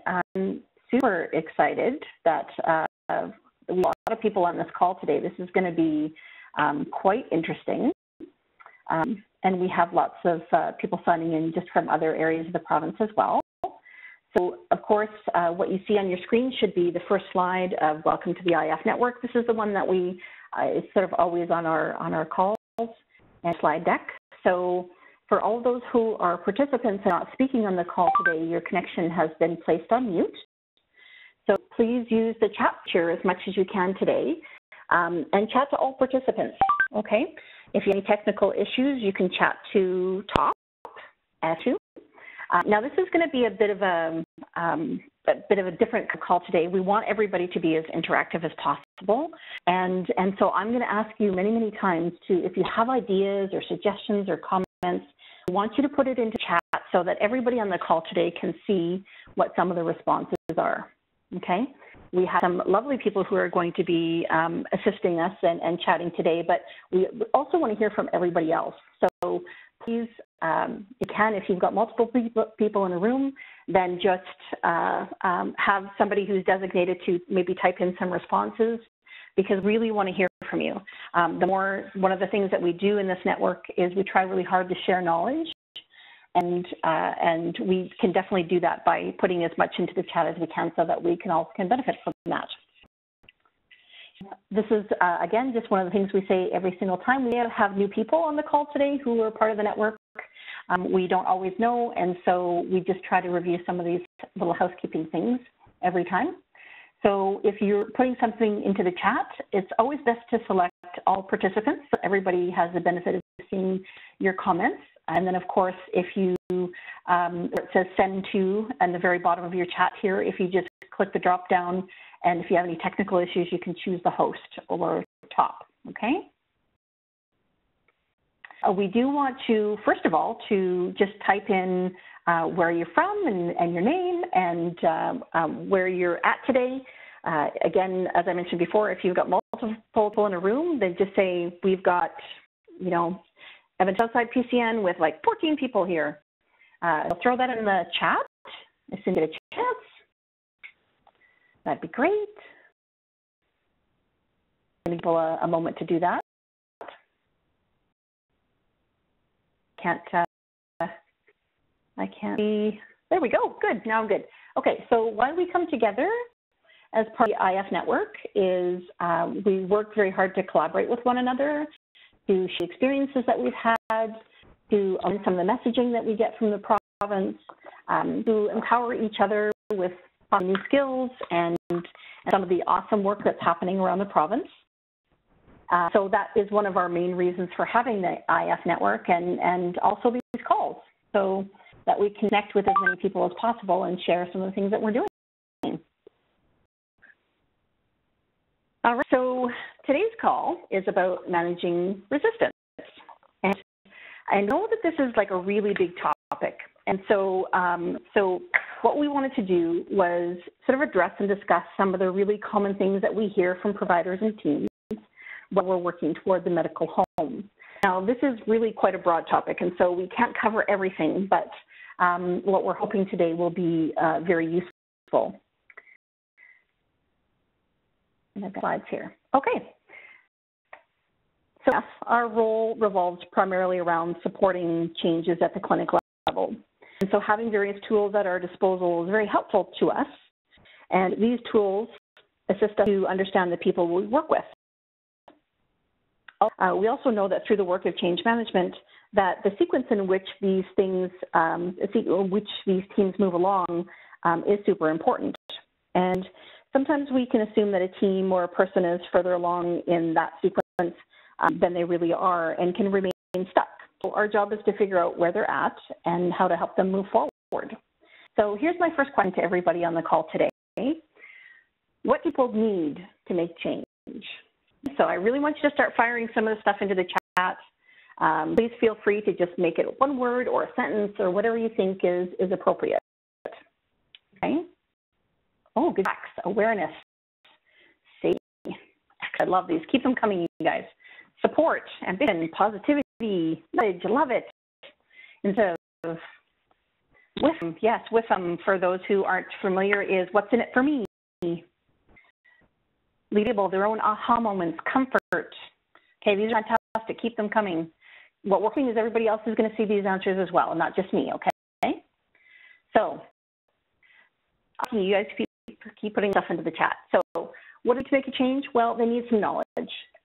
I'm super excited that a lot of people on this call today. This is going to be quite interesting. And we have lots of people signing in just from other areas of the province as well. So, of course, what you see on your screen should be the first slide of Welcome to the IF Network. This is the one that we is sort of always on our calls and slide deck. So for all those who are participants and not speaking on the call today, your connection has been placed on mute. So please use the chat feature as much as you can today and chat to all participants, okay? If you have any technical issues, you can chat to top S2. Now, this is going to be a bit of a different call today. We want everybody to be as interactive as possible, and so I'm going to ask you many, many times to, if you have ideas or suggestions or comments, I want you to put it into chat so that everybody on the call today can see what some of the responses are. Okay? We have some lovely people who are going to be assisting us and chatting today, but we also want to hear from everybody else. So please, you can, if you've got multiple people in a room, then just have somebody who's designated to maybe type in some responses, because we really want to hear from you. One of the things that we do in this network is we try really hard to share knowledge, and we can definitely do that by putting as much into the chat as we can so that we all can benefit from that. This is, again, just one of the things we say every single time. We have new people on the call today who are part of the network. We don't always know, and so we just try to review some of these little housekeeping things every time. So if you're putting something into the chat, it's always best to select all participants. So everybody has the benefit of seeing your comments. And then, of course, if you, it says send to at the very bottom of your chat here, if you just click the drop down, and if you have any technical issues, you can choose the host or top, okay? We do want to, first of all, to just type in where you're from and your name and where you're at today. Again, as I mentioned before, if you've got multiple people in a room, then just say, we've got, you know, Evans outside PCN with like 14 people here. I'll throw that in the chat as soon as you get a chance. That'd be great. Give people a moment to do that. I can't see. There we go. Good. Now I'm good. Okay. So why we come together as part of the IF network is we work very hard to collaborate with one another, to share experiences that we've had, to own some of the messaging that we get from the province, to empower each other with new skills and some of the awesome work that's happening around the province. So that is one of our main reasons for having the IF network and also these calls, so that we connect with as many people as possible and share some of the things that we're doing. All right, so today's call is about managing resistance. And I know that this is like a really big topic. And so, so what we wanted to do was sort of address and discuss some of the really common things that we hear from providers and teams when we're working toward the medical home. Now, this is really quite a broad topic, and so we can't cover everything, but what we're hoping today will be very useful. And I've got slides here. Okay. So our role revolves primarily around supporting changes at the clinic level. And so having various tools at our disposal is very helpful to us. And these tools assist us to understand the people we work with. We also know that through the work of change management, that the sequence in which these things, which these teams move along is super important. And sometimes we can assume that a team or a person is further along in that sequence than they really are and can remain stuck. So our job is to figure out where they're at and how to help them move forward. So here's my first question to everybody on the call today. What do people need to make change? So I really want you to start firing some of the stuff into the chat. Please feel free to just make it one word or a sentence or whatever you think is appropriate. Okay. Oh, good. Facts, awareness, safety. I love these. Keep them coming, you guys. Support, ambition, positivity, knowledge, love it. Instead of WIFM, yes, WIFM, for those who aren't familiar, is what's in it for me. Leadable, their own aha moments, comfort. Okay, these are fantastic. Keep them coming. What we're hoping is everybody else is going to see these answers as well, not just me, okay? So, you guys keep putting stuff into the chat. So, what to make a change? Well, they need some knowledge,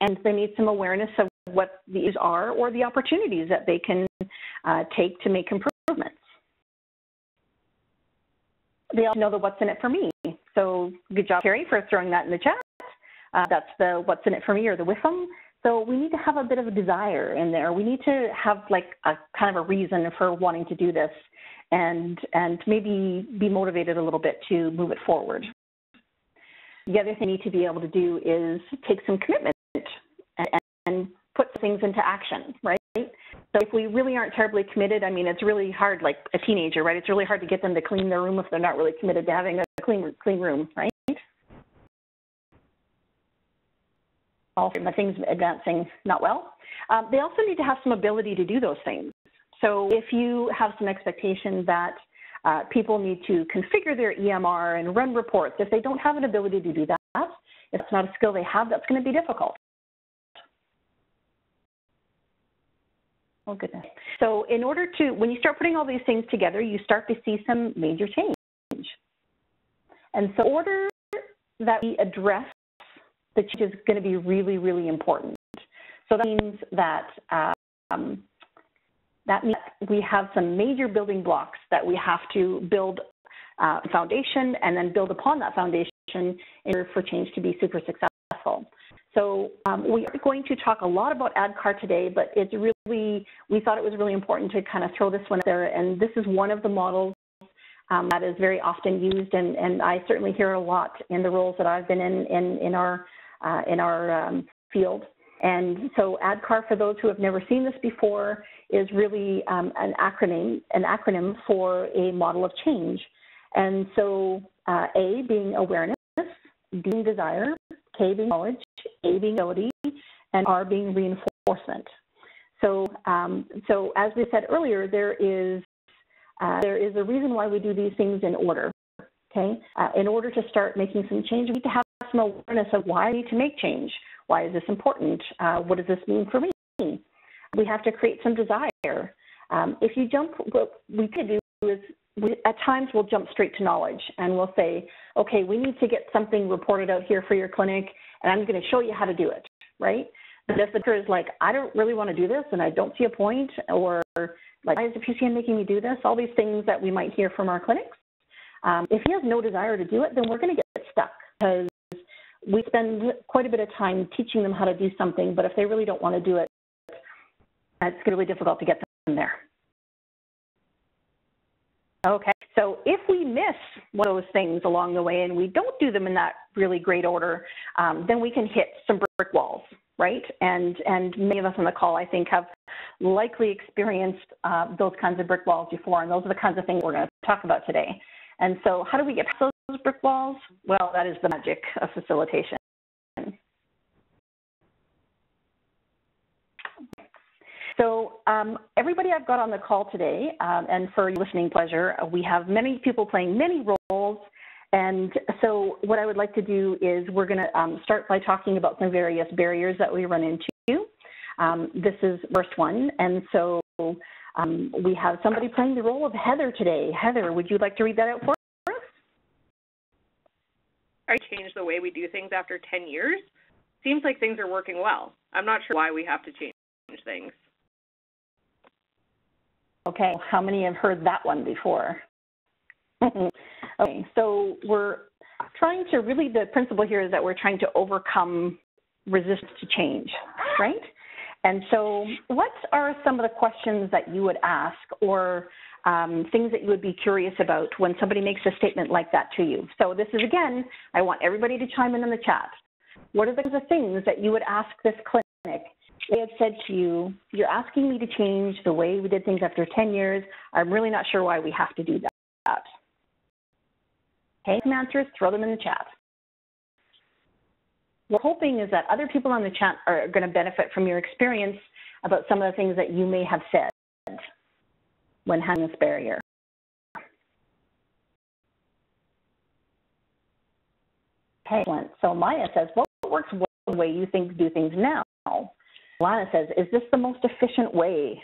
and they need some awareness of what these are or the opportunities that they can take to make improvements. They also know the what's in it for me. So good job, Carrie, for throwing that in the chat. That's the what's in it for me, or the WIFM. So we need to have a bit of a desire in there. We need to have like a kind of a reason for wanting to do this, and maybe be motivated a little bit to move it forward. The other thing you need to be able to do is take some commitment and put things into action, right? So if we really aren't terribly committed, I mean, it's really hard, like a teenager, right? It's really hard to get them to clean their room if they're not really committed to having a clean room, right? All the things advancing not well. They also need to have some ability to do those things. So if you have some expectation that people need to configure their EMR and run reports, if they don't have an ability to do that, if it's not a skill they have, that's going to be difficult. Oh, goodness. So in order to, when you start putting all these things together, you start to see some major change. And so in order that we address the change is going to be really, really important. So that means that we have some major building blocks that we have to build a foundation and then build upon that foundation in order for change to be super successful. So we are going to talk a lot about ADKAR today, but it's really, we thought it was really important to kind of throw this one out there. And this is one of the models that is very often used, and I certainly hear it a lot in the roles that I've been in our field. And so ADKAR, for those who have never seen this before, is really an acronym for a model of change. And so A being awareness, D being desire, K being knowledge, A being ability, and R being reinforcement. So, so as we said earlier, there is a reason why we do these things in order. Okay, in order to start making some change, we need to have some awareness of why I need to make change. Why is this important? What does this mean for me? We have to create some desire. If you jump, what we could do is, at times we'll jump straight to knowledge, and we'll say, okay, we need to get something reported out here for your clinic, and I'm going to show you how to do it, right? But if the doctor is like, I don't really want to do this, and I don't see a point, or like, why is the PCN making me do this? All these things that we might hear from our clinics. If he has no desire to do it, then we're going to get stuck, because we spend quite a bit of time teaching them how to do something, but if they really don't want to do it, it's really difficult to get them there. Okay, so if we miss one of those things along the way and we don't do them in that really great order, then we can hit some brick walls, right? And many of us on the call, I think, have likely experienced those kinds of brick walls before, and those are the kinds of things we're going to talk about today. And so how do we get past those brick walls? Well, that is the magic of facilitation. So everybody I've got on the call today, and for your listening pleasure, we have many people playing many roles. And so what I would like to do is we're going to start by talking about some various barriers that we run into. This is the first one. And so we have somebody playing the role of Heather today. Heather, would you like to read that out for us? I changed the way we do things after 10 years. Seems like things are working well. I'm not sure why we have to change things. Okay, how many have heard that one before? Okay, so we're trying to really, the principle here is that we're trying to overcome resistance to change, right? And so what are some of the questions that you would ask, or things that you would be curious about when somebody makes a statement like that to you? So this is, again, I want everybody to chime in the chat. What are the things that you would ask this clinic? They had said to you, you're asking me to change the way we did things after 10 years. I'm really not sure why we have to do that. Okay, some answers, throw them in the chat. What we're hoping is that other people on the chat are going to benefit from your experience about some of the things that you may have said when having this barrier. Excellent. So Maya says, what works well the way you think do things now? Lana says, is this the most efficient way?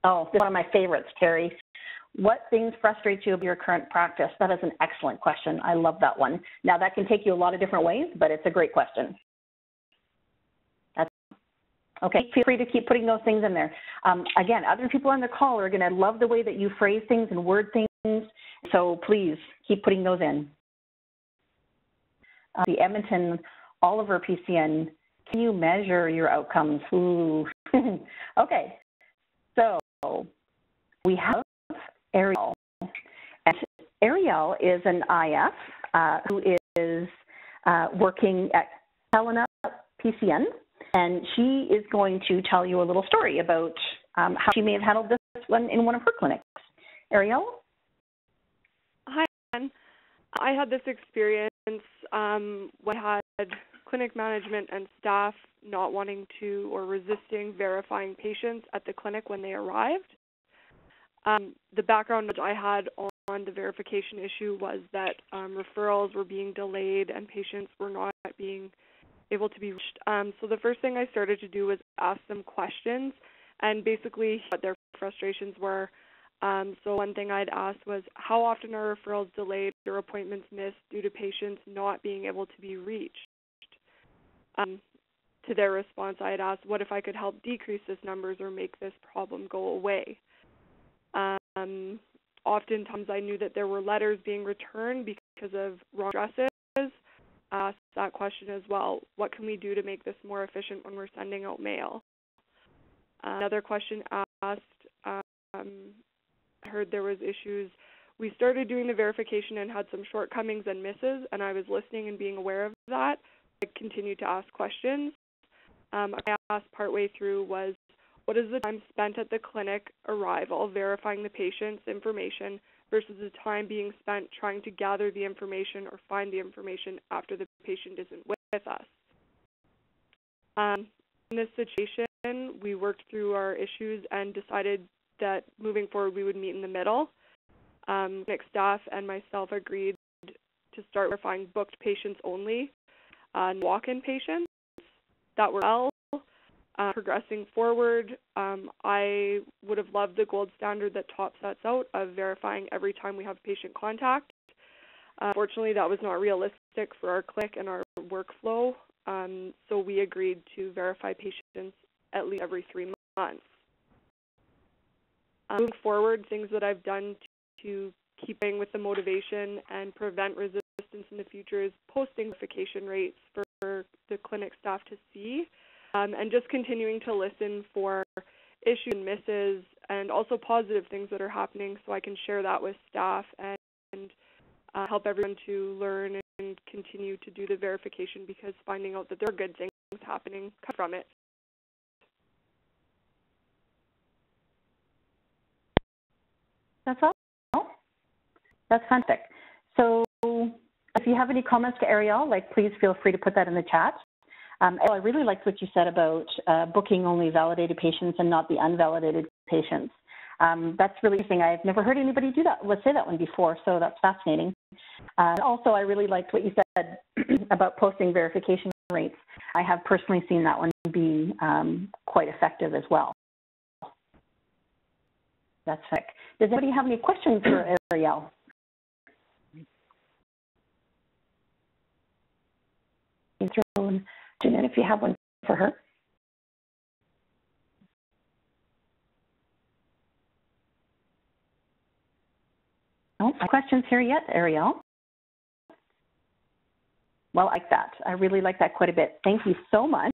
Oh, this is one of my favorites, Terry. What things frustrate you of your current practice? That is an excellent question. I love that one. Now, that can take you a lot of different ways, but it's a great question. Okay, feel free to keep putting those things in there. Again, other people on the call are going to love the way that you phrase things and word things, so please keep putting those in. The Edmonton Oliver PCN, can you measure your outcomes? Ooh. Okay, so we have Ariel. And Ariel is an IF who is working at Helena PCN. And she is going to tell you a little story about how she may have handled this one in one of her clinics. Ariel? Hi, Anne. I had this experience when I had clinic management and staff not wanting to or resisting verifying patients at the clinic when they arrived. The background that I had on the verification issue was that referrals were being delayed and patients were not being able to be reached. So the first thing I started to do was ask them questions and basically what their frustrations were. So one thing I'd asked was, how often are referrals delayed or appointments missed due to patients not being able to be reached? To their response, I had asked, what if I could help decrease this numbers or make this problem go away? Oftentimes I knew that there were letters being returned because of wrong addresses. I asked that question as well. What can we do to make this more efficient when we're sending out mail? Another question asked, I heard there was issues. We started doing the verification and had some shortcomings and misses, and I was listening and being aware of that. I continued to ask questions. I asked partway through was, what is the time spent at the clinic arrival verifying the patient's information versus the time being spent trying to gather the information or find the information after the patient isn't with us? In this situation, we worked through our issues and decided that moving forward we would meet in the middle. Clinic staff and myself agreed to start verifying booked patients only, walk-in patients that were well. Progressing forward, I would have loved the gold standard that TOP sets out of verifying every time we have patient contact. Fortunately, that was not realistic for our clinic and our workflow, so we agreed to verify patients at least every 3 months. Moving forward, things that I've done to keep going with the motivation and prevent resistance in the future is posting verification rates for the clinic staff to see. And just continuing to listen for issues and misses and also positive things that are happening so I can share that with staff and help everyone to learn and continue to do the verification, because finding out that there are good things happening from it. That's all. That's fantastic. So if you have any comments to Ariel, please feel free to put that in the chat. I really liked what you said about booking only validated patients and not the unvalidated patients. That's really interesting. I've never heard anybody do that. Let's say that one before, so that's fascinating. Also, I really liked what you said about posting verification rates. I have personally seen that one be quite effective as well. That's sick. Does anybody have any questions for Ariel? Jeanette, if you have one for her. No questions here yet, Ariel? Well, I like that. I really like that quite a bit. Thank you so much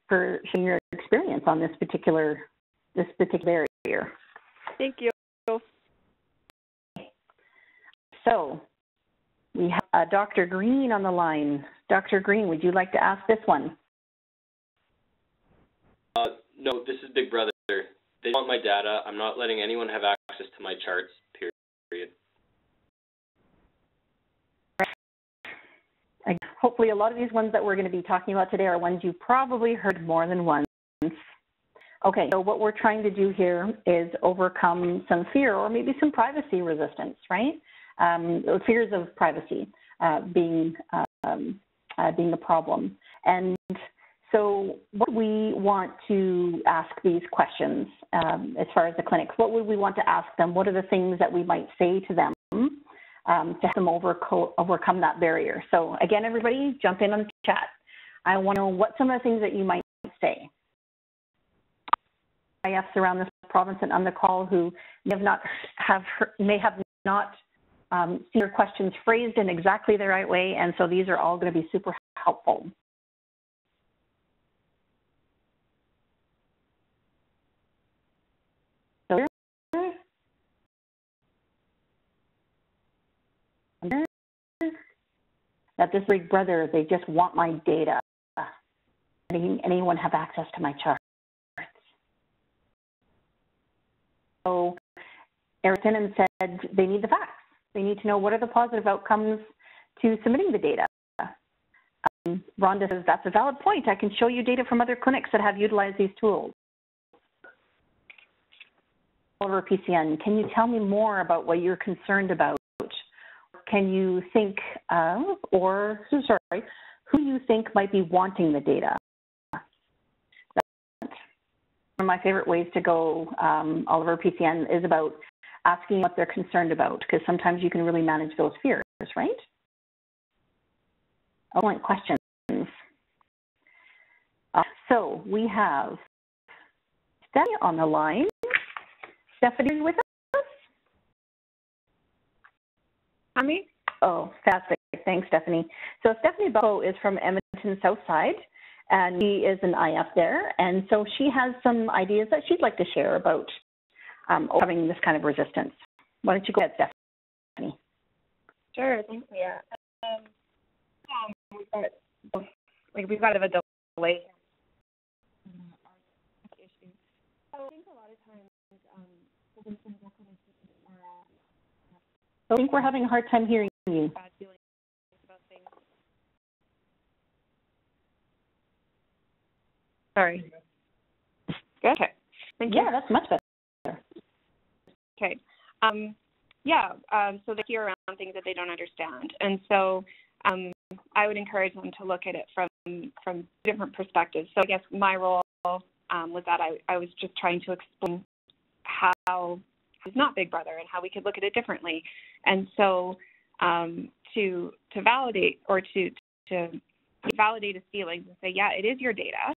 for sharing your experience on this particular area. Thank you. So we have Dr. Green on the line. Dr. Green, would you like to ask this one? No, this is Big Brother. They want my data. I'm not letting anyone have access to my charts, period. Hopefully a lot of these ones that we're going to be talking about today are ones you've probably heard more than once. Okay, so what we're trying to do here is overcome some fear or maybe some privacy resistance, right? Fears of privacy being being the problem. And so what we want to ask these questions as far as the clinics, what would we want to ask them? What are the things that we might say to them to help them overcome that barrier? So again, everybody jump in on the chat. I want to know what some of the things that you might say. IFs around this province and on the call who may have not seen your questions phrased in exactly the right way, and so these are all going to be super helpful. So that this big brother, they just want my data. Anyone have access to my charts? So Eric and said they need the facts. They need to know what are the positive outcomes to submitting the data. Rhonda says that's a valid point. I can show you data from other clinics that have utilized these tools. Oliver PCN, can you tell me more about what you're concerned about? Can you think of, or sorry, who you think might be wanting the data? One of my favorite ways to go, Oliver PCN, is about asking what they're concerned about, because sometimes you can really manage those fears, right? Excellent questions. So we have Stephanie on the line. Stephanie with us? Ami? Oh, fantastic. Thanks, Stephanie. So Stephanie Bo is from Edmonton Southside, and she is an IF there. And so she has some ideas that she'd like to share about overcoming this kind of resistance. Why don't you go ahead, Stephanie? Sure, thanks, Mia. We've got a delay. So I think a lot of times I think we're having a hard time hearing you. bad feelings about things. Sorry. Okay. Thank you. Yeah, that's much better. Okay. So they hear around things that they don't understand. And so I would encourage them to look at it from different perspectives. So I guess my role was that I was just trying to explain how it's not Big Brother and how we could look at it differently. And so to validate or to validate his feelings and say, yeah, it is your data.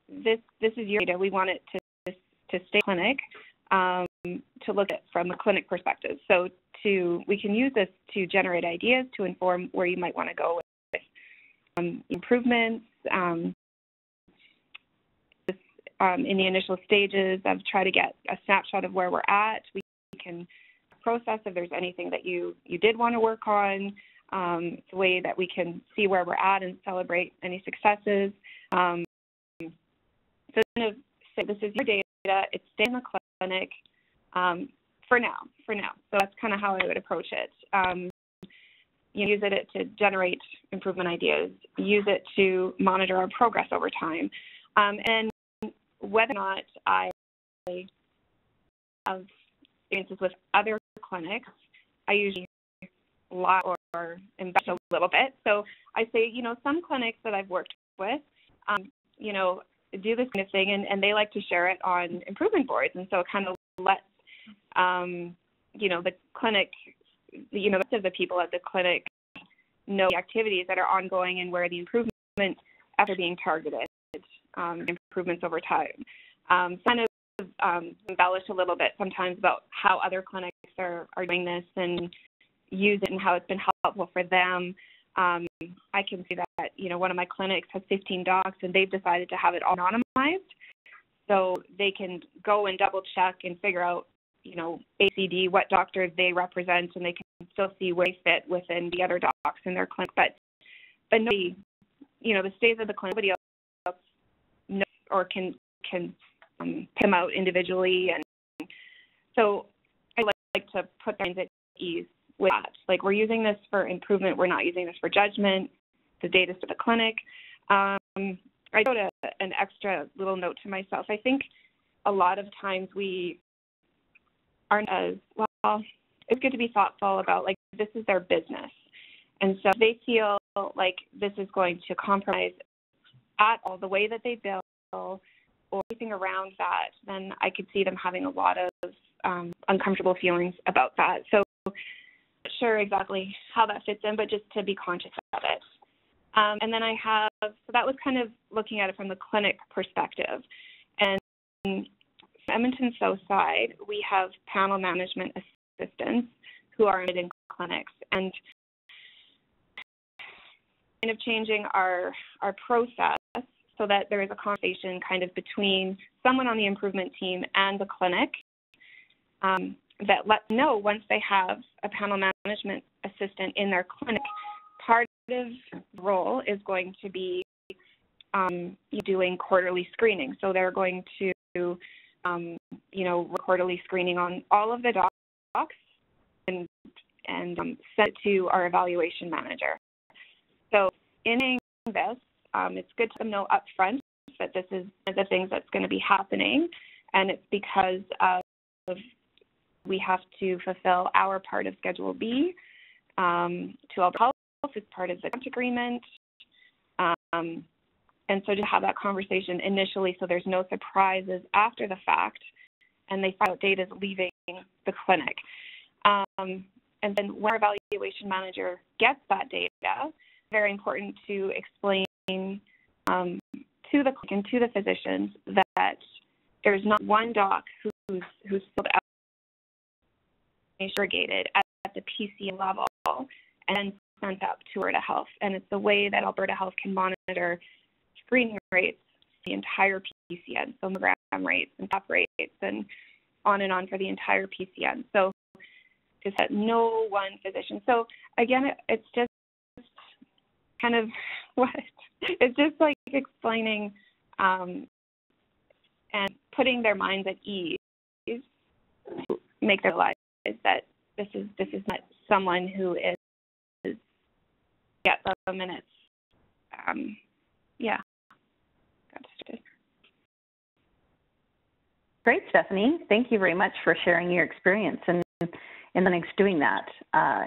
This is your data. We want it to stay clinic, to look at from a clinic perspective. So we can use this to generate ideas to inform where you might want to go with improvements. In the initial stages of try to get a snapshot of where we're at. We can process if there's anything that you did want to work on. It's a way that we can see where we're at and celebrate any successes. So kind of say this is your data. It's staying in the clinic for now. So that's kind of how I would approach it. Use it to generate improvement ideas. Use it to monitor our progress over time. And whether or not I have experiences with other clinics, I usually lie or invest a little bit. So I say, some clinics that I've worked with, do this kind of thing, and they like to share it on improvement boards. And so it kind of lets, the clinic, the rest of the people at the clinic know the activities that are ongoing and where the improvements after being targeted. Improvements over time. Kind of embellish a little bit sometimes about how other clinics are doing this and use it and how it's been helpful for them. I can see that, one of my clinics has 15 docs and they've decided to have it all anonymized so they can go and double check and figure out, ACD, what doctor they represent, and they can still see where they fit within the other docs in their clinic. But nobody, the stays of the clinic, nobody else knows or can pick them out individually. And so I like to put things at ease with that. Like, we're using this for improvement. We're not using this for judgment. The data's to the clinic. I wrote an extra little note to myself. I think a lot of times we aren't as, well, it's good to be thoughtful about, like, this is their business. And so if they feel like this is going to compromise at all the way that they bill or anything around that, then I could see them having a lot of uncomfortable feelings about that. So I'm not sure exactly how that fits in, but just to be conscious of it. And then I have, so that was kind of looking at it from the clinic perspective. And from Edmonton South Side, we have panel management assistants who are in clinics, and kind of changing our process so that there is a conversation kind of between someone on the improvement team and the clinic that lets them know once they have a panel management assistant in their clinic, part of the role is going to be doing quarterly screening. So they're going to, quarterly screening on all of the docs and send it to our evaluation manager. So in this, it's good to know up front that this is one of the things that's going to be happening, and it's because of we have to fulfill our part of Schedule B to Alberta Health. It's part of the grant agreement. And so to have that conversation initially so there's no surprises after the fact and they find out data is leaving the clinic. And then when our evaluation manager gets that data, very important to explain to the clinic and to the physicians that there's not one doc who's filled out segregated at the PCN level and sent up to Alberta Health. And it's the way that Alberta Health can monitor screening rates, the entire PCN, so mammogram rates and top rates and on for the entire PCN. So just that no one physician. So again, it's just kind of it's just like explaining and putting their minds at ease to make them realize that this is not someone who is the minutes. Great, Stephanie. Thank you very much for sharing your experience and in the next doing that.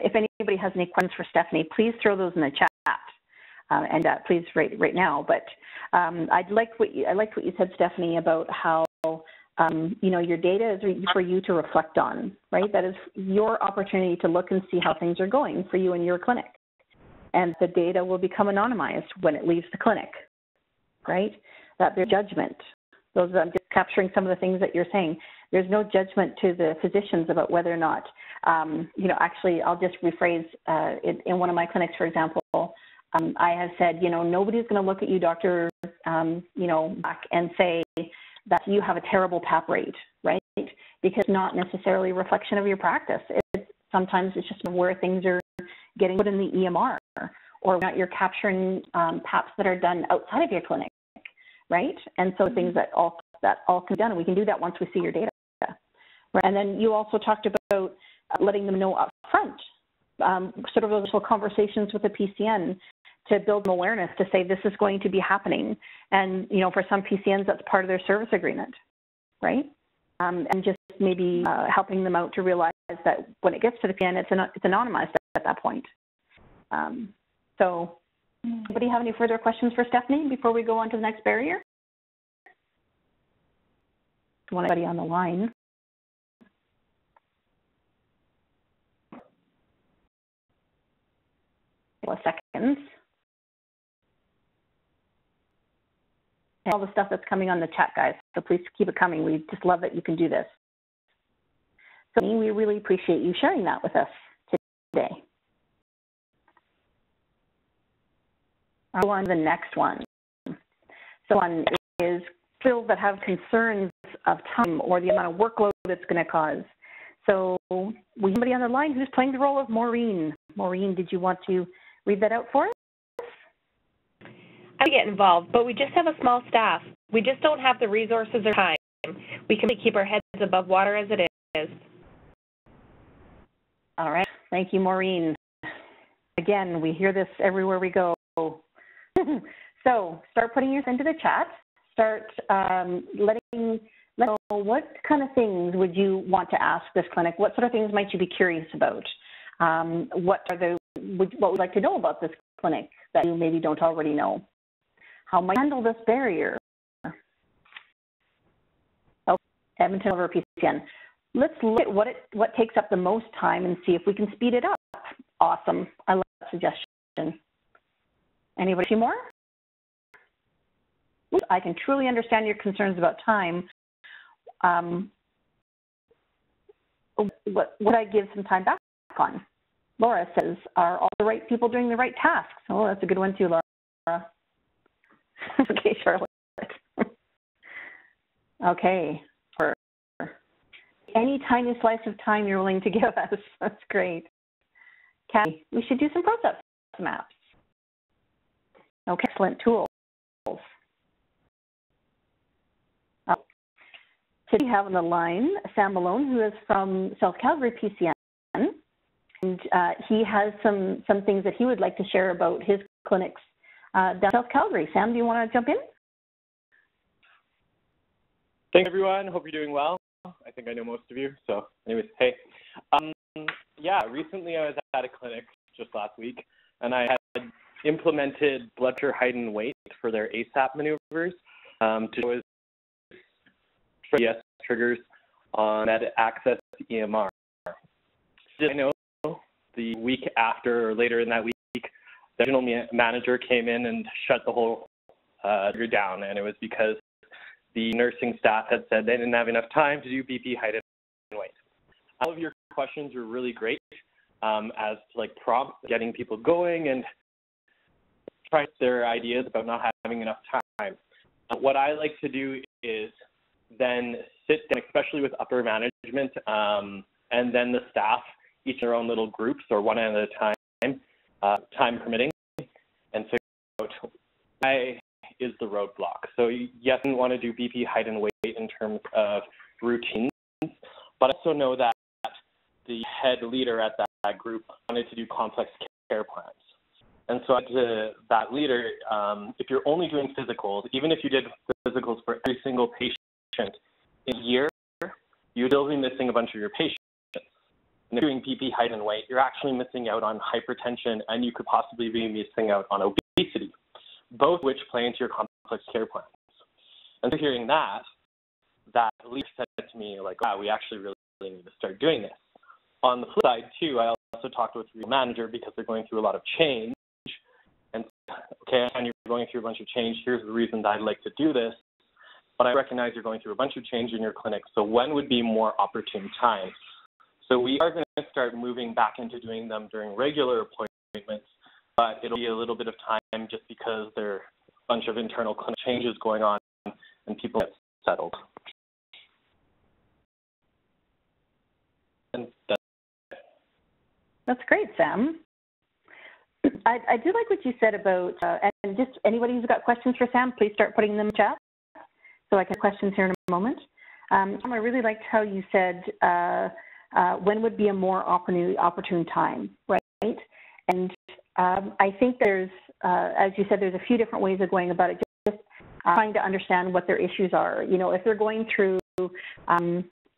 If anybody has any questions for Stephanie, please throw those in the chat. Please right now. But I liked what you said, Stephanie, about how your data is for you to reflect on, right? That is your opportunity to look and see how things are going for you in your clinic, and the data will become anonymized when it leaves the clinic, right? That there's judgment. I'm just capturing some of the things that you're saying. There's no judgment to the physicians about whether or not, actually, I'll just rephrase, in one of my clinics, for example, I have said, nobody's going to look at you, doctor, back and say that you have a terrible PAP rate, right? Because it's not necessarily a reflection of your practice. Sometimes it's just where things are getting put in the EMR, or not you're capturing PAPs that are done outside of your clinic, right? And so things that all can be done, and we can do that once we see your data. Right? And then you also talked about letting them know up front, sort of those conversations with the PCN to build awareness to say this is going to be happening. And, for some PCNs, that's part of their service agreement, right? And just maybe helping them out to realize that when it gets to the PCN, it's anonymized at that point. So anybody have any further questions for Stephanie before we go on to the next barrier? Anybody on the line? A couple of seconds. All the stuff that's coming on the chat, guys, so please keep it coming. We just love that you can do this. So we really appreciate you sharing that with us today. I'll go on to the next one. So one is people that have concerns of time or the amount of workload it's going to cause. So we have somebody on the line who's playing the role of Maureen. Maureen, did you want to read that out for us? I get involved, but we just have a small staff. We just don't have the resources or time. We can keep our heads above water as it is. All right. Thank you, Maureen. Again, we hear this everywhere we go. So start putting yours into the chat. Start letting know what kind of things would you want to ask this clinic. What sort of things might you be curious about? What are the what would you like to know about this clinic that you maybe don't already know? How might you handle this barrier? Oh, Edmonton over PCN. Let's look at what takes up the most time and see if we can speed it up. Awesome. I love that suggestion. Anybody see more? I can truly understand your concerns about time. What would I give some time back on? Laura says, are all the right people doing the right tasks? Oh, that's a good one too, Laura. Okay, Charlotte. Okay. For any tiny slice of time you're willing to give us. That's great. Kathy, we should do some process maps. Okay, excellent tools. Today we have on the line Sam Malone, who is from South Calgary PCN, and he has some things that he would like to share about his clinics down South Calgary. Sam, do you want to jump in? Thanks, everyone. Hope you're doing well. I think I know most of you. So, anyways, hey. Yeah, recently I was at a clinic just last week, and I had implemented blood pressure, height, and weight for their ASAP maneuvers to show yes triggers on that access EMR. I know the week after or later in that week, the regional manager came in and shut the whole trigger down, and it was because the nursing staff had said they didn't have enough time to do BP, height, and weight. All of your questions were really great as to like prompts, getting people going and trying their ideas about not having enough time. What I like to do is then sit down, especially with upper management, and then the staff, each in their own little groups or one at a time, time permitting, and figure out why is the roadblock. So yes, we want to do BP, height, and weight in terms of routines, but I also know that the head leader at that group wanted to do complex care plans. And so to that leader, if you're only doing physicals, even if you did physicals for every single patient in a year, you'd still be missing a bunch of your patients. And if you're doing BP, height, and weight, you're actually missing out on hypertension, and you could possibly be missing out on obesity, both of which play into your complex care plans. And so hearing that leader said to me, like, wow, we actually really need to start doing this. On the flip side, too, I also talked with the manager because they're going through a lot of change. And, okay, and you're going through a bunch of change. Here's the reason that I'd like to do this. But I recognize you're going through a bunch of change in your clinic. So when would be more opportune time? So we are going to start moving back into doing them during regular appointments, but it'll be a little bit of time just because there are a bunch of internal clinic changes going on and people get settled. And that's great, Sam. I do like what you said about, and just anybody who's got questions for Sam, please start putting them in the chat so I can questions here in a moment. Sam, I really liked how you said when would be a more opportune time, right? And I think there's, as you said, there's a few different ways of going about it, just trying to understand what their issues are. You know, if they're going through,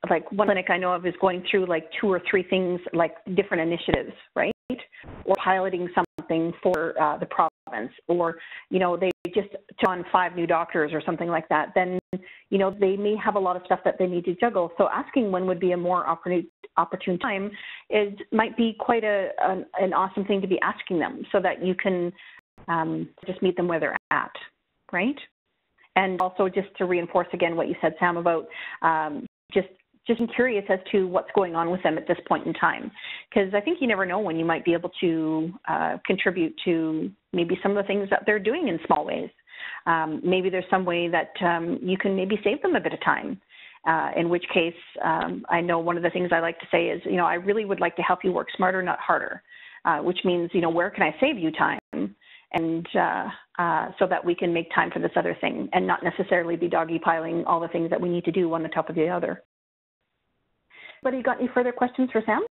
like one clinic I know of is going through like 2 or 3 things, like different initiatives, right? Or piloting something for the province, or, you know, they just took on 5 new doctors or something like that, then, you know, they may have a lot of stuff that they need to juggle. So asking when would be a more opportune time might be quite an awesome thing to be asking them, so that you can just meet them where they're at, right? And also just to reinforce again what you said, Sam, about just curious as to what's going on with them at this point in time, because I think you never know when you might be able to contribute to maybe some of the things that they're doing in small ways. Maybe there's some way that you can maybe save them a bit of time, in which case I know one of the things I like to say is, you know, I really would like to help you work smarter, not harder, which means, you know, where can I save you time? And so that we can make time for this other thing and not necessarily be doggy piling all the things that we need to do one on top of the other. Anybody got any further questions for Sam?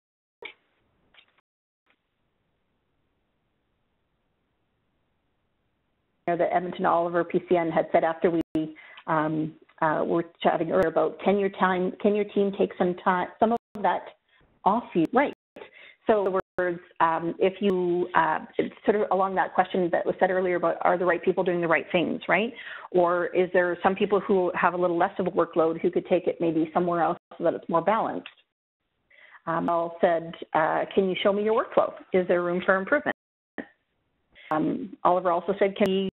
The Edmonton Oliver PCN had said after we were chatting earlier about can your team take some of that off you? Right. So if you, sort of along that question that was said earlier about are the right people doing the right things, right? Or is there some people who have a little less of a workload who could take it maybe somewhere else so that it's more balanced? All said, can you show me your workflow? Is there room for improvement? Oliver also said, can you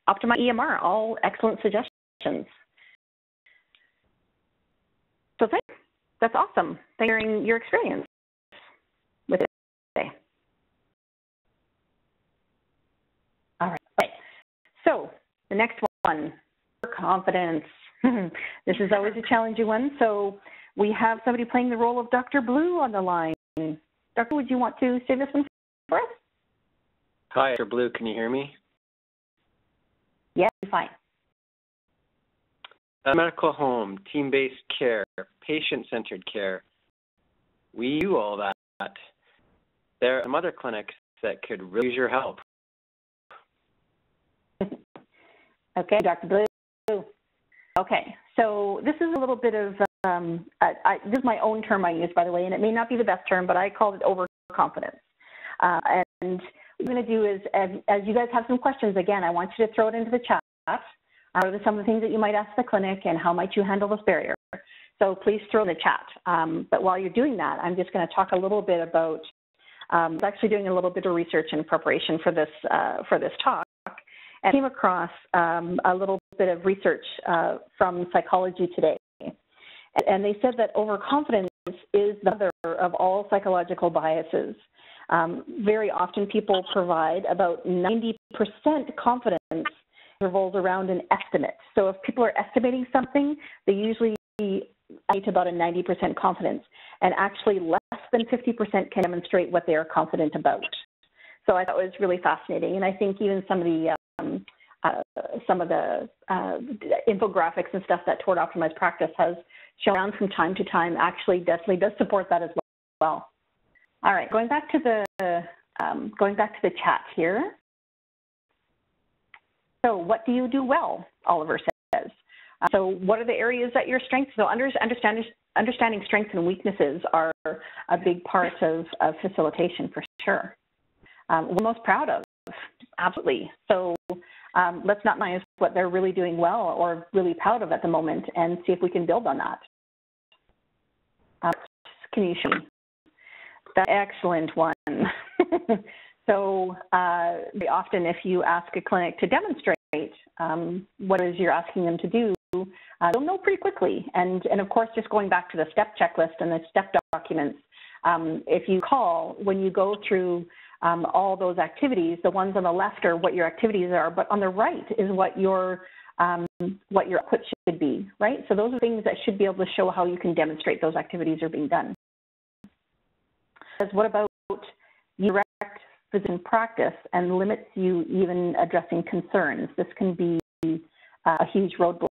optimize EMR? All excellent suggestions. So that's awesome. Thank you for sharing your experience with it today. All right. Okay. So the next one, confidence. This is always a challenging one. So we have somebody playing the role of Dr. Blue on the line. Doctor, would you want to say this one for us? Hi, Dr. Blue. Can you hear me? Yes, fine. Medical home, team-based care, patient-centered care. We do all that. There are some other clinics that could really use your help. Okay, Dr. Blue. Okay, so this is a little bit of, this is my own term I use, by the way, and it may not be the best term, but I called it overconfidence. And what I'm going to do is, as you guys have some questions, again, I want you to throw it into the chat. What are some of the things that you might ask the clinic, and how might you handle this barrier? So please throw in the chat. But while you're doing that, I'm just going to talk a little bit about, I was actually doing a little bit of research in preparation for this talk, and came across a little bit of research from Psychology Today. And they said that overconfidence is the mother of all psychological biases. Very often people provide about 90% confidence revolves around an estimate. So if people are estimating something, they usually get to about a 90% confidence, and actually less than 50% can demonstrate what they are confident about. So I thought it was really fascinating, and I think even some of the infographics and stuff that Toward Optimized Practice has shown around from time to time actually definitely does support that as well. All right, going back to the chat here. So what do you do well, Oliver says. So what are the areas that your strengths? So understanding strengths and weaknesses are a big part of facilitation for sure. We're most proud of, absolutely. So let's not minimize what they're really doing well or really proud of at the moment and see if we can build on that. Can you show me? That's an excellent one. So very often if you ask a clinic to demonstrate what it is you're asking them to do, they'll know pretty quickly. And of course, just going back to the step checklist and the step documents, if you call, when you go through all those activities, the ones on the left are what your activities are, but on the right is what your output should be, right? So those are things that should be able to show how you can demonstrate those activities are being done. What about direct physician practice and limits you even addressing concerns? This can be a huge roadblock.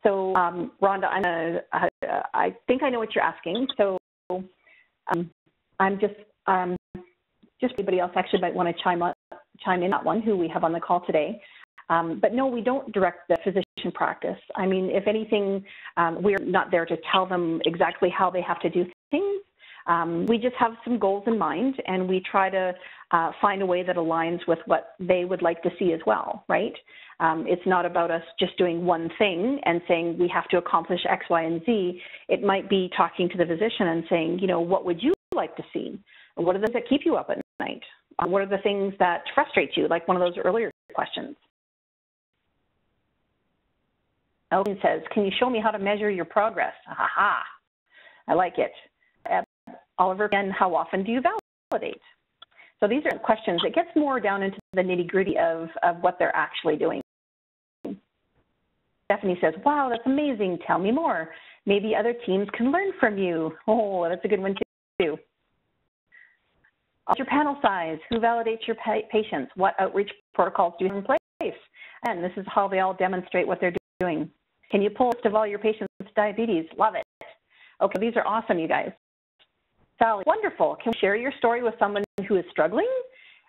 So, Rhonda, I think I know what you're asking. So, I'm just anybody else actually might want to chime in on that one, who we have on the call today. But no, we don't direct the physician practice. I mean, if anything, we're not there to tell them exactly how they have to do things. We just have some goals in mind, and we try to find a way that aligns with what they would like to see as well, right? It's not about us just doing one thing and saying we have to accomplish X, Y, and Z. It might be talking to the physician and saying, you know, what would you like to see? What are the things that keep you up at night? What are the things that frustrate you, like one of those earlier questions? Elvin says, can you show me how to measure your progress? Aha, I like it. Oliver, again, how often do you validate? So these are questions that gets more down into the nitty-gritty of what they're actually doing. Stephanie says, wow, that's amazing. Tell me more. Maybe other teams can learn from you. Oh, that's a good one too. What's your panel size? Who validates your patients? What outreach protocols do you have in place? And this is how they all demonstrate what they're doing. Can you pull a list of all your patients with diabetes? Love it. Okay, these are awesome, you guys. Sally, wonderful. Can you share your story with someone who is struggling?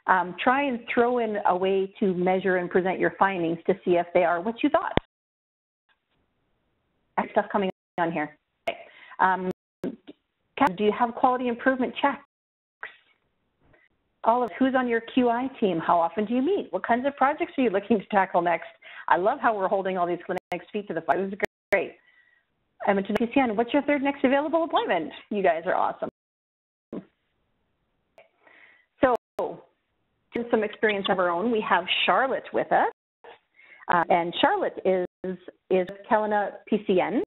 Try and throw in a way to measure and present your findings to see if they are what you thought. Stuff coming on here. Okay. Do you have quality improvement checks? Olive, who's on your QI team? How often do you meet? What kinds of projects are you looking to tackle next? I love how we're holding all these clinics feet to the fire. This is great. Emma to PCN, what's your third next available appointment? You guys are awesome. So, to some experience of our own, we have Charlotte with us. And Charlotte is Kelowna PCN,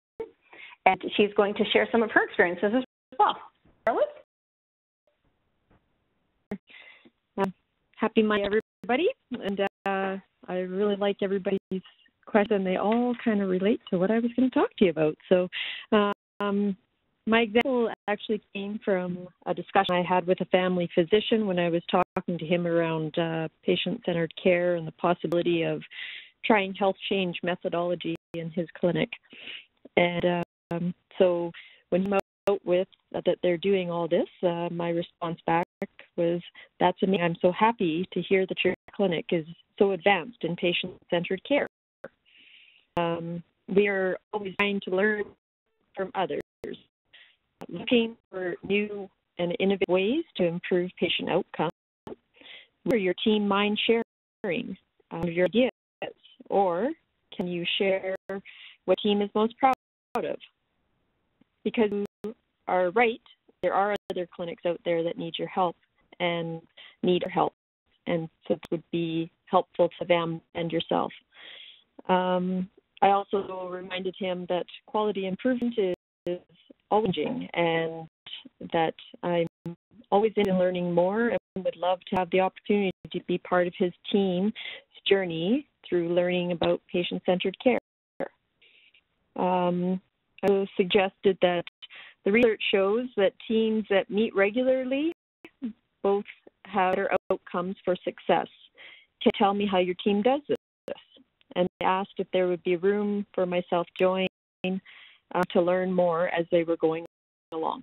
and she's going to share some of her experiences as well. Charlotte? Happy Monday, everybody. And I really like everybody's question. They all kind of relate to what I was going to talk to you about. So my example actually came from a discussion I had with a family physician when I was talking to him around patient-centered care and the possibility of trying health change methodology in his clinic. And so when he came out with that they're doing all this, my response back was, that's amazing. I'm so happy to hear that your clinic is so advanced in patient-centered care. We are always trying to learn from others, looking for new and innovative ways to improve patient outcomes. Will your team mind sharing your ideas? Or can you share what team is most proud of? Because you are right, there are other clinics out there that need your help and need our help. And so it would be helpful to them and yourself. I also reminded him that quality improvement is always changing, and that I'm always in learning more and would love to have the opportunity to be part of his team's journey through learning about patient-centered care. I also suggested that the research shows that teams that meet regularly both have better outcomes for success. Can you tell me how your team does this? And they asked if there would be room for myself to join to learn more as they were going along.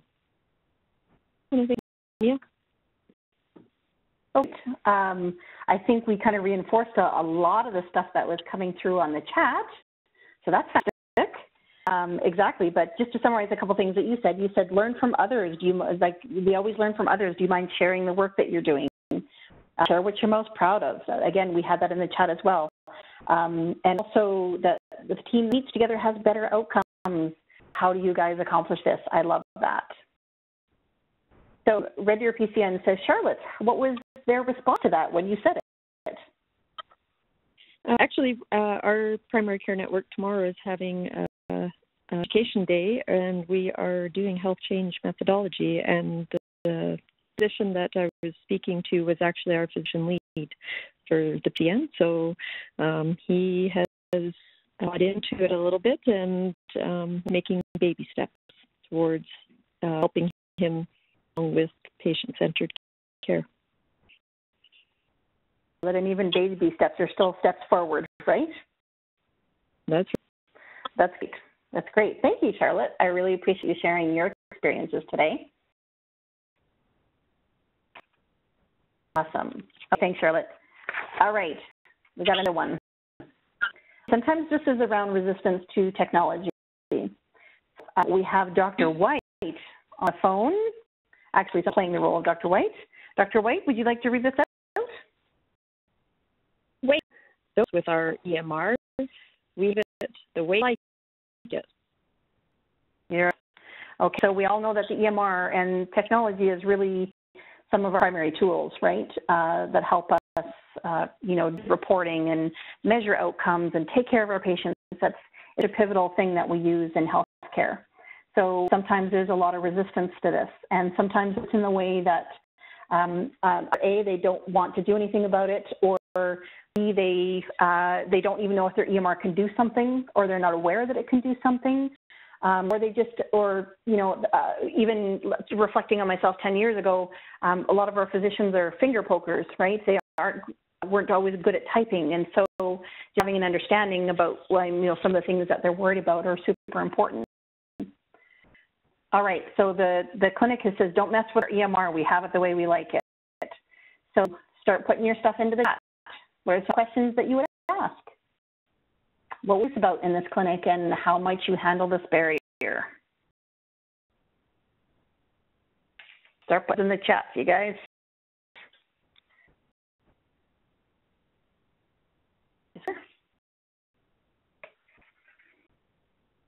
And I think, yeah. I think we kind of reinforced a lot of the stuff that was coming through on the chat, so that's fantastic. Exactly, but just to summarize a couple things that you said learn from others. We always learn from others. Do you mind sharing the work that you're doing? Share what you're most proud of. Again, we had that in the chat as well. And also that the team meets together, has better outcomes. How do you guys accomplish this? I love that. So Red Deer PCN says, Charlotte, what was their response to that when you said it? Actually, our primary care network tomorrow is having education day, and we are doing health change methodology. And the physician that I was speaking to was actually our physician lead for the PN. So he has got into it a little bit and making baby steps towards helping him with patient-centered care. And even baby steps are still steps forward, right? That's great. That's great. Thank you, Charlotte. I really appreciate you sharing your experiences today. Awesome. Oh, thanks, Charlotte. All right, we got another one. Sometimes this is around resistance to technology. We have Dr. White on the phone. Actually, it's playing the role of Dr. White. Dr. White, would you like to read this out? Wait, with our EMR, we have it the way I like it. Yeah. Okay, so we all know that the EMR and technology is really some of our primary tools, right, that help us, reporting and measure outcomes and take care of our patients. It's a pivotal thing that we use in healthcare. So sometimes there's a lot of resistance to this, and sometimes it's in the way that A, they don't want to do anything about it, or B, they don't even know if their EMR can do something, or they're not aware that it can do something, or they just, even reflecting on myself 10 years ago, a lot of our physicians are finger pokers, right? They weren't always good at typing, and so having an understanding about some of the things that they're worried about are super important. All right, so the clinic says, don't mess with our EMR. We have it the way we like it. So start putting your stuff into the chat. What are some questions that you would ask? What was about in this clinic, and how might you handle this barrier? Start putting in the chat, you guys.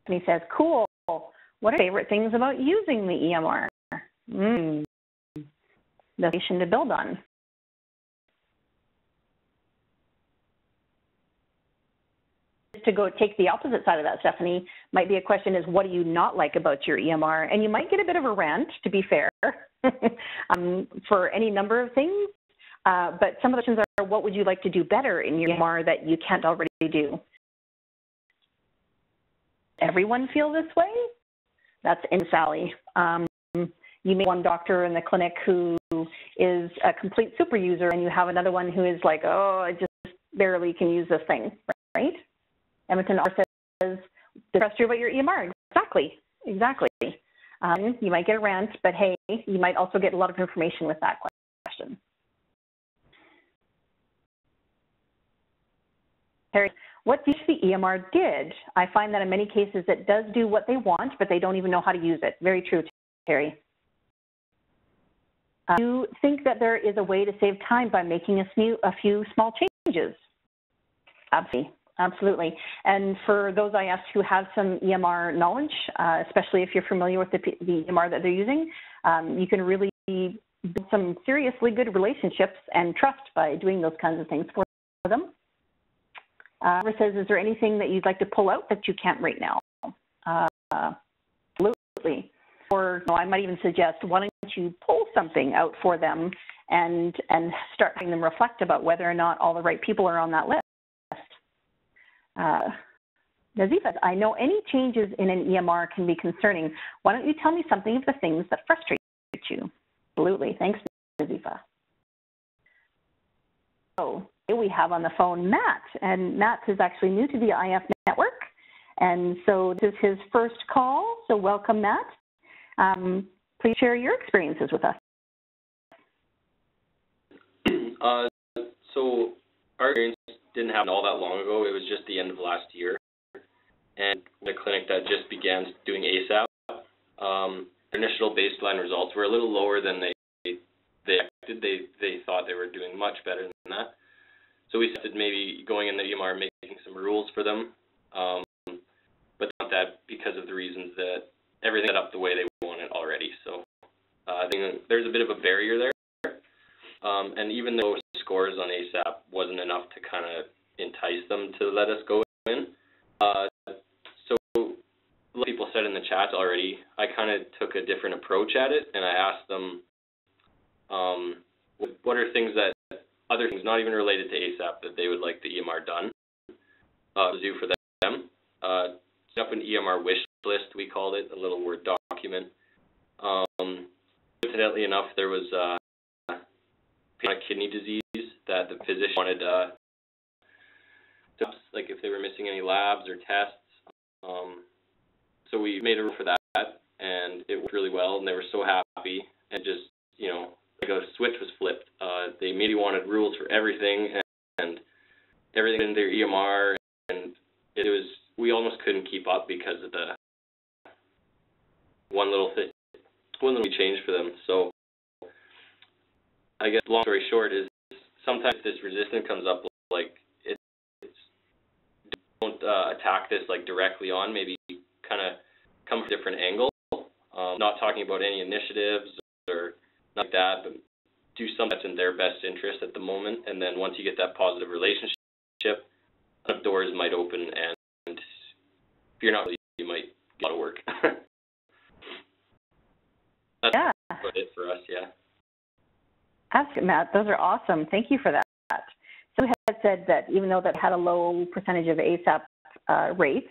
Stephanie says, cool. What are your favorite things about using the EMR? The foundation to build on. To go take the opposite side of that, Stephanie, might be a question is, what do you not like about your EMR? And you might get a bit of a rant, to be fair, for any number of things. But some of the questions are, what would you like to do better in your EMR that you can't already do? Everyone feel this way? That's in Sally. You may have one doctor in the clinic who is a complete super user, and you have another one who is like, oh, I just barely can use this thing, right? Edmonton says, trust you about your EMR. Exactly. You might get a rant, but hey, you might also get a lot of information with that question. Harry, what do the EMR did? I find that in many cases it does do what they want, but they don't even know how to use it. Very true, Terry. Do you think that there is a way to save time by making a few small changes? Absolutely. And for those I asked who have some EMR knowledge, especially if you're familiar with the EMR that they're using, you can really build some seriously good relationships and trust by doing those kinds of things for them. Barbara says, is there anything that you'd like to pull out that you can't right now? Absolutely. Or I might even suggest, why don't you pull something out for them and start having them reflect about whether or not all the right people are on that list. Nazifa, I know any changes in an EMR can be concerning. Why don't you tell me something of the things that frustrate you? Absolutely. Thanks, Nazifa. So here we have on the phone Matt, and Matt is actually new to the IF network, and so this is his first call, so welcome, Matt. Please share your experiences with us. So our experience didn't happen all that long ago. It was just the end of last year. And the clinic that just began doing ASAP, initial baseline results were a little lower than they expected. They thought they were doing much better than that. So we started maybe going in the EMR, making some rules for them, but not that because of the reasons that everything set up the way they want it already. So I think there's a bit of a barrier there. And even though scores on ASAP wasn't enough to kind of entice them to let us go in, so like people said in the chat already, I kind of took a different approach at it, and I asked them, what are things that, other things not even related to ASAP, that they would like the EMR done, to do for them. Set up an EMR wish list, we called it, a little Word document. Coincidentally enough, there was chronic kidney disease that the physician wanted, like if they were missing any labs or tests. So we made a rule for that, and it worked really well, and they were so happy, and just, you know, like a switch was flipped. They immediately wanted rules for everything, and everything in their EMR, and it was, we almost couldn't keep up because of the one little change for them. So I guess long story short is sometimes this resistance comes up, like it's don't attack this like directly on, maybe kind of come from a different angle. Not talking about any initiatives or not like that, but do something that's in their best interest at the moment, and then once you get that positive relationship, doors might open, and if you're not really, you might get a lot of work. That's about it for us, yeah. Ask it, Matt. Those are awesome. Thank you for that. So we had said that even though that had a low percentage of ASAP rates,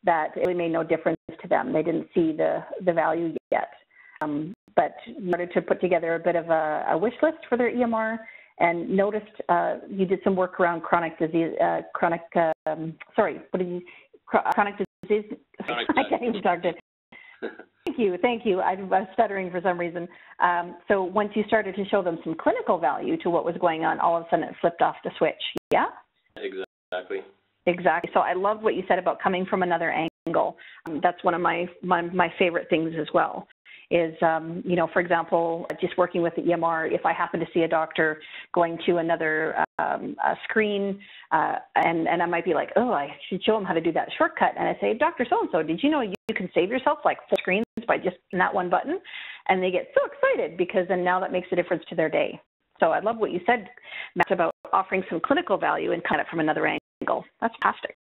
that it really made no difference to them. They didn't see the value yet. But in order to put together a bit of a wish list for their EMR, and noticed you did some work around chronic disease, chronic disease. I can't even talk to. Thank you. I was stuttering for some reason. So once you started to show them some clinical value to what was going on, all of a sudden it flipped off the switch. Yeah? Exactly. Exactly. So I love what you said about coming from another angle. That's one of my favorite things as well. Is, you know, for example, just working with the EMR, if I happen to see a doctor going to another screen and I might be like, oh, I should show them how to do that shortcut. And I say, Dr. So-and-so, did you know you can save yourself like 4 screens by just that one button? And they get so excited because then now that makes a difference to their day. So I love what you said, Matt, about offering some clinical value and kind of from another angle. That's fantastic.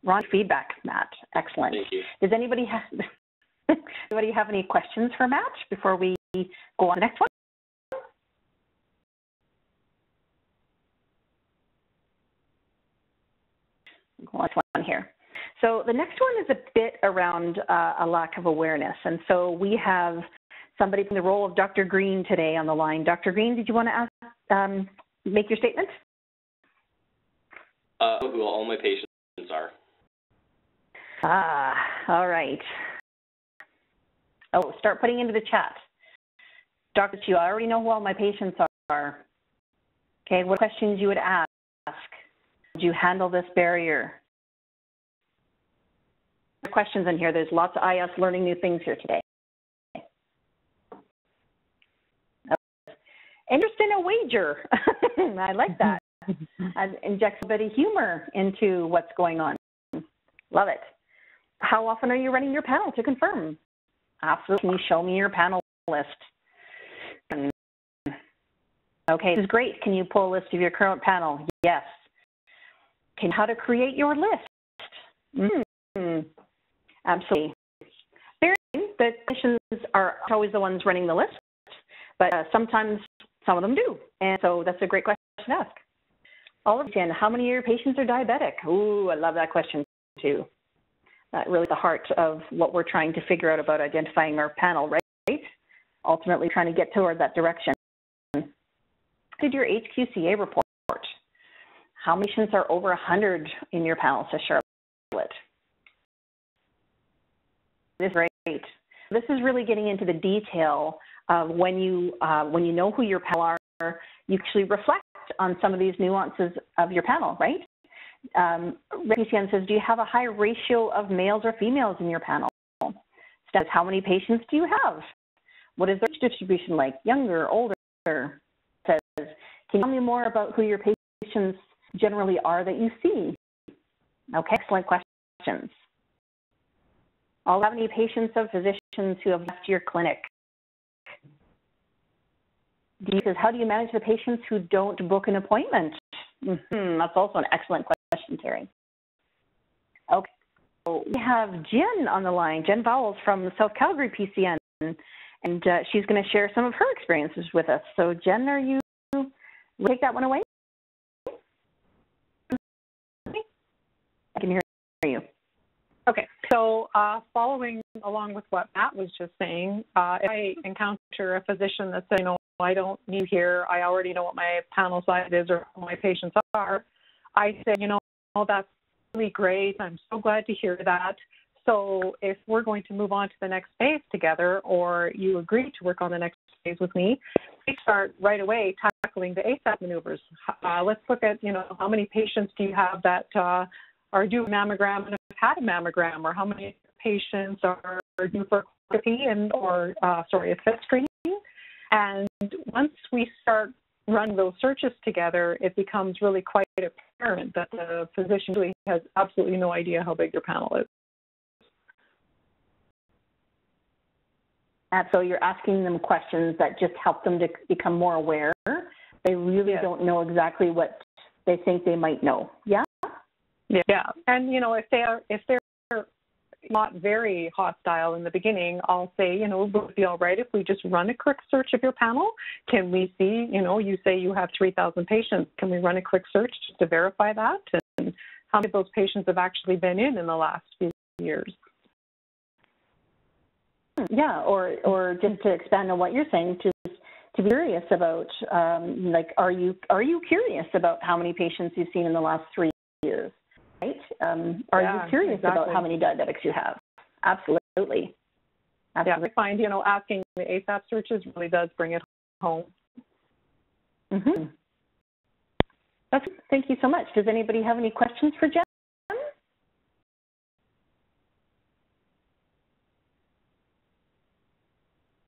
Ron, feedback, Matt. Excellent. Thank you. Does anybody have any questions for Matt before we go on to the next one? Go on to one here. So the next one is a bit around a lack of awareness. And so we have somebody from the role of Dr. Green today on the line. Dr. Green, did you want to make your statement? Who all my patients are. All right. Oh, start putting into the chat. Dr. Chu, I already know who all my patients are. Okay, what questions you would ask? Would you handle this barrier? Questions in here. There's lots of IS learning new things here today. Interest in a wager. I like that. Injects a bit of humor into what's going on. Love it. How often are you running your panel to confirm? Absolutely. Can you show me your panel list? Okay, this is great. Can you pull a list of your current panel? Yes. Okay, how to create your list? Absolutely. The clinicians are always the ones running the list, but sometimes some of them do. And so that's a great question to ask. All of you, how many of your patients are diabetic? Ooh, I love that question too. Really the heart of what we're trying to figure out about identifying our panel, right? Ultimately trying to get toward that direction. Did your HQCA report? How many patients are over 100 in your panel, says Charlotte? This is great. This is really getting into the detail of when you know who your panel are, you actually reflect on some of these nuances of your panel, right? PCN says, do you have a high ratio of males or females in your panel? Says, how many patients do you have? What is their distribution like? Younger, older? Says, can you tell me more about who your patients generally are that you see? Okay, excellent questions. All have any patients of physicians who have left your clinic? D says, how do you manage the patients who don't book an appointment? That's also an excellent question, Terry. Okay, so we have Jen on the line, Jen Vowles from South Calgary PCN, and she's going to share some of her experiences with us. So Jen, are you take that one away? I can hear you. Okay, so following along with what Matt was just saying, if I encounter a physician that says, I don't need here, I already know what my panel size is or who my patients are, I say, that's really great. I'm so glad to hear that. So if we're going to move on to the next phase together, or you agree to work on the next phase with me, we start right away tackling the ASAP maneuvers. Let's look at, how many patients do you have that are due a mammogram and have had a mammogram, or how many patients are due for a FIT screening. And once we start running those searches together, it becomes really quite apparent that the physician really has absolutely no idea how big your panel is. And so you're asking them questions that just help them to become more aware. They really don't know exactly what they think they might know. Yeah? Yeah. And, if they're not very hostile in the beginning, I'll say, would it be all right if we just run a quick search of your panel? Can we see, you say you have 3,000 patients. Can we run a quick search just to verify that? And how many of those patients have actually been in the last few years? Yeah, or just to expand on what you're saying, to be curious about, are you curious about how many patients you've seen in the last 3 years? Right? Are you curious about how many diabetics you have? Absolutely. Yeah, I find, asking the ASAP searches really does bring it home. Thank you so much. Does anybody have any questions for Jen?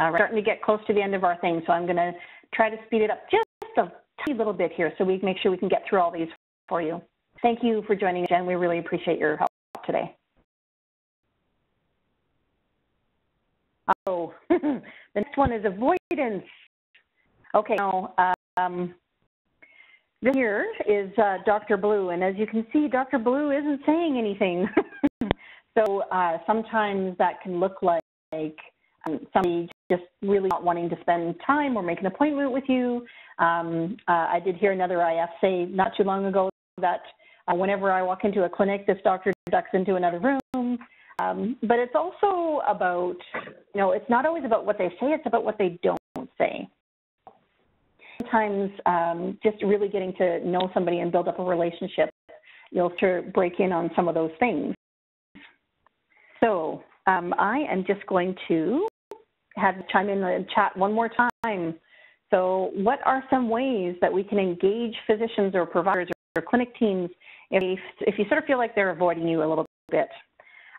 We're starting to get close to the end of our thing, so I'm going to try to speed it up just a tiny little bit here so we make sure we can get through all these for you. Thank you for joining, Jen. We really appreciate your help today. Oh, the next one is avoidance. Okay, now this here is Dr. Blue, and as you can see, Dr. Blue isn't saying anything. So sometimes that can look like somebody just really not wanting to spend time or make an appointment with you. I did hear another IF say not too long ago that whenever I walk into a clinic, this doctor ducks into another room. But it's also about, it's not always about what they say, it's about what they don't say. Sometimes just really getting to know somebody and build up a relationship, you'll sort of break in on some of those things. So I am just going to have you chime in the chat one more time. So what are some ways that we can engage physicians or providers or clinic teams if you sort of feel like they're avoiding you a little bit?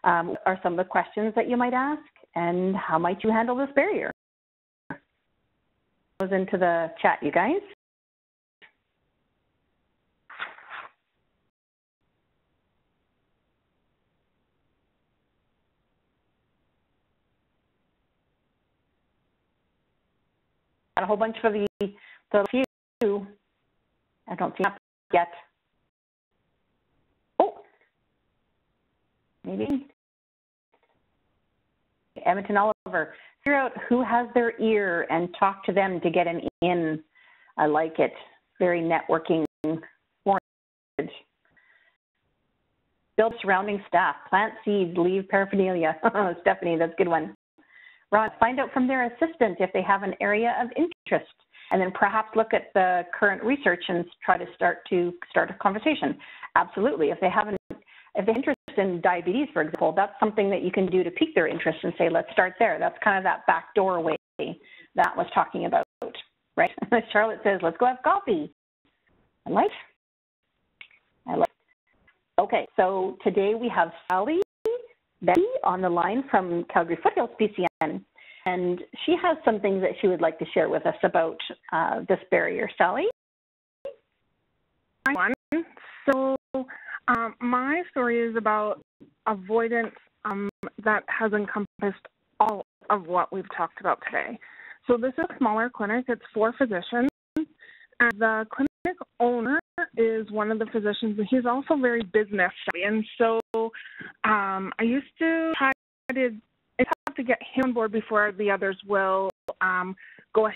What are some of the questions that you might ask, and how might you handle this barrier? Goes into the chat, you guys. Got a whole bunch for the few. I don't see that yet. Oh, maybe. Edmonton Oliver, figure out who has their ear and talk to them to get an in. I like it. Very networking oriented. Build surrounding staff. Plant seeds, leave paraphernalia. Stephanie, that's a good one. Ron, find out from their assistant if they have an area of interest, and then perhaps look at the current research and try to start a conversation. Absolutely. If they have interest in diabetes, for example, that's something that you can do to pique their interest and say, let's start there. That's kind of that back doorway that was talking about, right? Charlotte says, let's go have coffee. I like. Okay, so today we have Sally Betty on the line from Calgary Foothills PCN, and she has some things that she would like to share with us about this barrier. Sally? Hi, everyone. So my story is about avoidance that has encompassed all of what we've talked about today. So this is a smaller clinic. It's 4 physicians, and the clinic owner is one of the physicians, and he's also very business savvy. And so I used to try to have to get him on board before the others will go at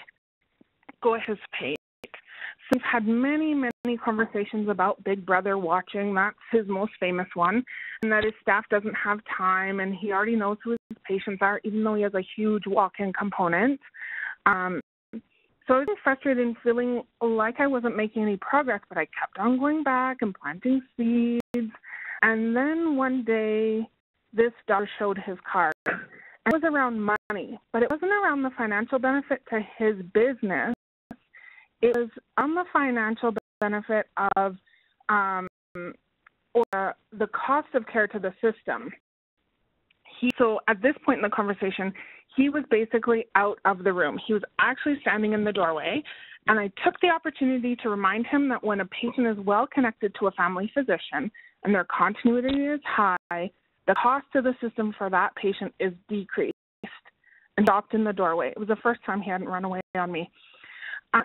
his pace. So we've had many conversations about Big Brother watching. That's his most famous one, and that his staff doesn't have time, and he already knows who his patients are, even though he has a huge walk-in component. So I was frustrated and feeling like I wasn't making any progress, but I kept on going back and planting seeds. And then one day, this doctor showed his card. It was around money, but it wasn't around the financial benefit to his business. It was on the financial benefit of or the cost of care to the system. So at this point in the conversation, he was basically out of the room. He was actually standing in the doorway, and I took the opportunity to remind him that when a patient is well connected to a family physician and their continuity is high, the cost to the system for that patient is decreased, and stopped in the doorway. It was the first time he hadn't run away on me.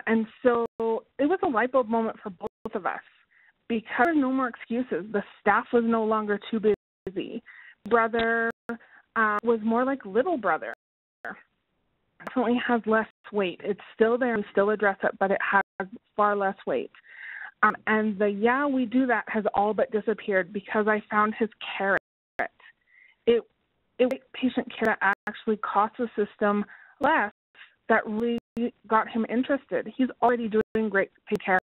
And so it was a light bulb moment for both of us, because there were no more excuses. The staff was no longer too busy. Brother was more like little brother. Definitely has less weight. It's still there. We still address it, but it has far less weight. And the "yeah, we do that" has all but disappeared because I found his carrot. It patient care that actually cost the system less, that really got him interested. He's already doing great patient care,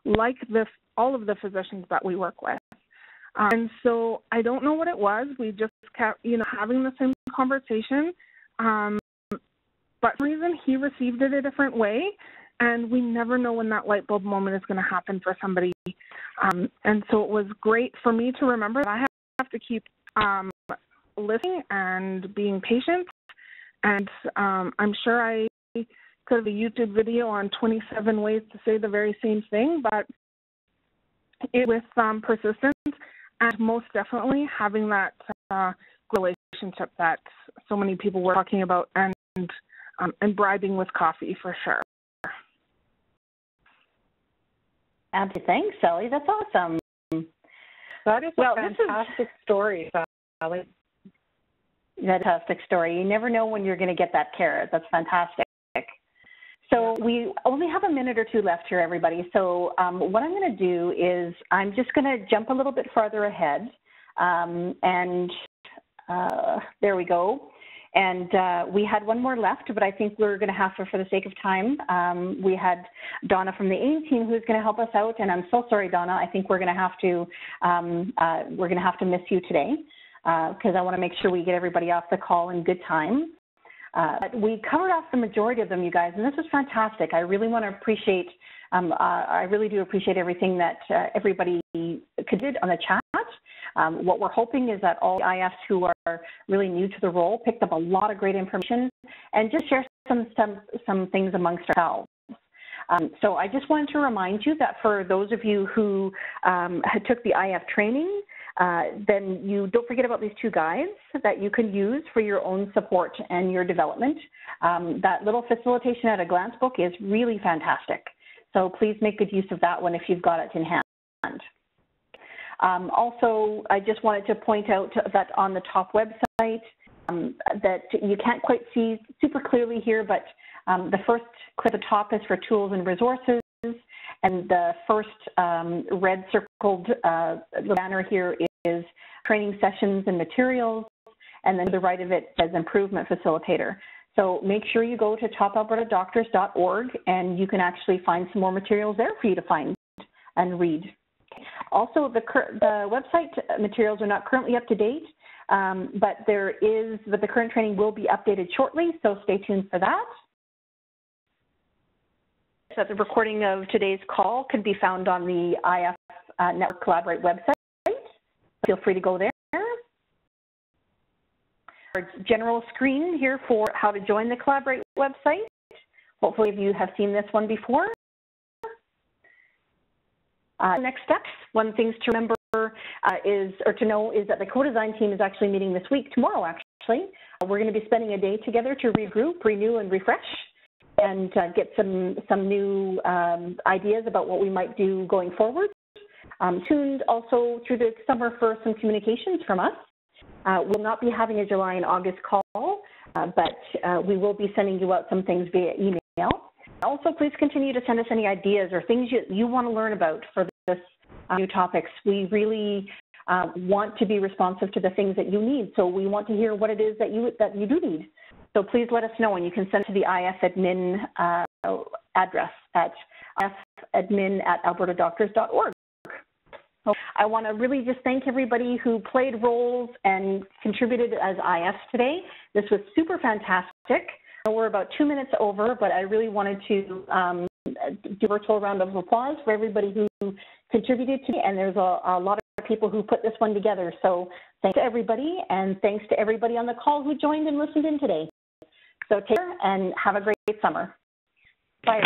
like all of the physicians that we work with. And so I don't know what it was. We just kept, having the same conversation. But for some reason, he received it a different way, and we never know when that light bulb moment is going to happen for somebody. And so it was great for me to remember that I have to keep listening and being patient And I'm sure I could have a YouTube video on 27 ways to say the very same thing, but with persistence and most definitely having that relationship that so many people were talking about, and bribing with coffee for sure. Thanks, Sally. That's awesome. That is a fantastic story, Sally. Fantastic story. You never know when you're going to get that carrot. That's fantastic. So we only have a minute or two left here, everybody. So what I'm going to do is I'm just going to jump a little bit farther ahead. There we go. And we had one more left, but I think we're going to have to, for the sake of time, we had Donna from the AIM team who's going to help us out. And I'm so sorry, Donna. I think we're going to have to miss you today because I want to make sure we get everybody off the call in good time. But we covered off the majority of them, you guys, and this was fantastic. I really want to appreciate, I really do appreciate everything that everybody did on the chat. What we're hoping is that all the IFs who are really new to the role picked up a lot of great information and just share some things amongst ourselves. So I just wanted to remind you that for those of you who had took the IF training, then you don't forget about these two guides that you can use for your own support and your development. That little facilitation at a glance book is really fantastic. So please make good use of that one if you've got it in hand. Also, I just wanted to point out that on the top website that you can't quite see super clearly here, but the first clip at the top is for tools and resources, and the first red circled banner here is training sessions and materials, and then to the right of it says improvement facilitator. So make sure you go to topalbertadoctors.org and you can actually find some more materials there for you to find and read. Also, the website materials are not currently up to date, but the current training will be updated shortly, so stay tuned for that. So the recording of today's call can be found on the IF Network Collaborate website. Feel free to go there. Our general screen here for how to join the Collaborate website. Hopefully you have seen this one before. Next steps, one thing to remember is that the co-design team is actually meeting this week, tomorrow actually. We're going to be spending a day together to regroup, renew, and refresh, and get some new ideas about what we might do going forward. Tuned also through the summer for some communications from us. We'll not be having a July and August call, but we will be sending you out some things via email. Also, please continue to send us any ideas or things you want to learn about for this new topics. We really want to be responsive to the things that you need, so we want to hear what it is that you do need. So please let us know, and you can send it to the IF admin address at ifadmin@albertadoctors.org. So I want to really just thank everybody who played roles and contributed as IFs today. This was super fantastic. We're about 2 minutes over, but I really wanted to do a virtual round of applause for everybody who contributed to it, and there's a lot of people who put this one together. So thanks to everybody, and thanks to everybody on the call who joined and listened in today. So take care and have a great summer. Bye.